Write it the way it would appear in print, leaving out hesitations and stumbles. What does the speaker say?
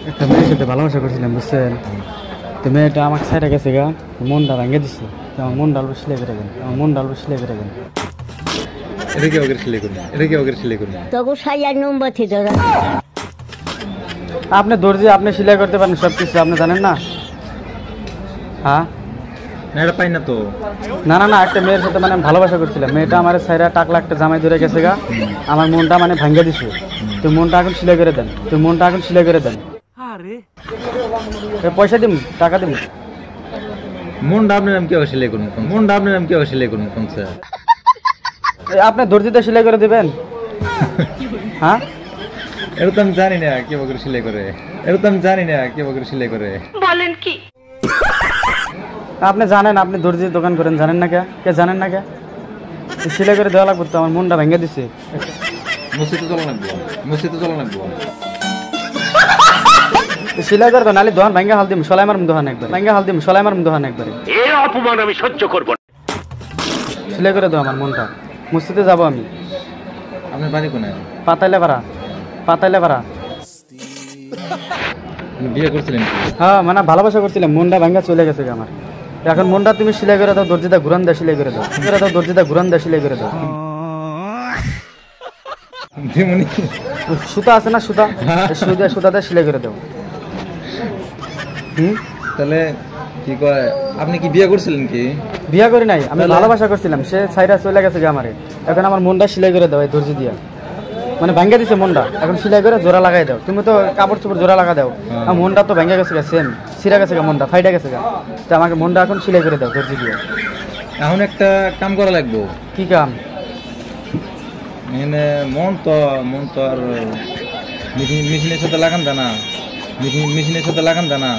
একটা মেয়ের সাথে ভালোবাসা করছিলাম বুঝছেন, তো মেয়েটা আমাকে ছাইড়া গেছে গা, মনটা ভেঙে দিচ্ছে। আমার মন ডালবো সিলাই করে দেন, আমার মন ডালবো সিলাই করে দেন। এটা কি ওকে সিলাই করুন, এটা কি ওকে সিলাই করুন। তবু সাইয়ার নম্বর থেকে আপনি দর্জি, আপনি সিলাই করতে পারেন সব কিছু, আপনি জানেন না? হ্যাঁ না এটা পাই না তো। না না না, একটা মেয়ের সাথে মানে ভালোবাসা করছিলাম, মেয়েটা আমার ছাইড়া টাকলা একটা জামাই ধরে গেছে গা, আমার মনটা মানে ভাঙ্গা দিছে। তুই মনটা এখন সিলাই করে দেন, তুই মনটা এখন সিলাই করে দেন। পয়সা দিম, টাকা দিম। মন ডাবলে নাম কি সিলাই করুন, মন ডাবলে নাম কি সিলাই করুন কোন স্যার? আপনি দর্জিতে সিলাই করে দিবেন? হ্যাঁ এটা তো আমি জানি না কে বকরে সিলাই করে, এটা তো আমি জানি না কে বকরে সিলাই করে। বলেন কি? আপনি জানেন, আপনি দর্জির দোকান করেন, জানেন না কে জানেন না কে? সিলাই করে দেওয়া লাগবে তো, আমার মনটা ভেঙে দিচ্ছে। মসজিদে চলা লাগবো, মসজিদে চলা লাগবো। সিলাই করবে নালে দোকান ভেঙে হাল দিম, সলাই মারম দোকান একবার, ভেঙে হাল দিম, সলাই মারম দোকান একবারে। এই অপমান আমি সহ্য করব না। সিলাই করে দাও আমার মনটা, মসজিদে যাবো আমি। আপনার বাড়ি কোনায়? পাতাইলে পারা, পাতাইলে পারা। বিয়ে করছিলেন? হ্যাঁ মানে ভালোবাসা করছিলাম, মনটা ভাঙ্গা চলে গেছে আমার। এখন মনটা তুমি সিলাই করে দাও, দর্জিটা ঘুরান দেয় সিলাই করে দাও, করে দাও দর্জিটা ঘুরান দেয় সিলাই করে দাও। সুতা আছে না, সুতা, সুতাতে সিলাই করে দাও। তাহলে কি কয়, আপনি কি বিয়ে করছিলেন? কি বিয়া করি নাই, আমি ভালোবাসা করছিলাম, সে ছাইরা চলে গেছে আমারে। এখন আমার মনটা সিলাই করে দাও এই দর্জি দিয়া, মানে ভাঙ্গা দিছে মনটা, এখন সিলাই করে জোড়া লাগাই দাও। তুমি তো কাপড় চোপড় জোড়া লাগা দাও, আমার মনটা তো ভেঙে গেছে, সেম ছিঁড়া গেছে মনটা, ফাইটা গেছে। তো আমাকে মনটা এখন সিলাই করে দাও দর্জি দিয়ে। এখন একটা কাম করা লাগবো। কি কাম? মানে মন তো আর মেশিনের সাথে লাগান দেনা, মেশিনের সাথে লাগান দেনা।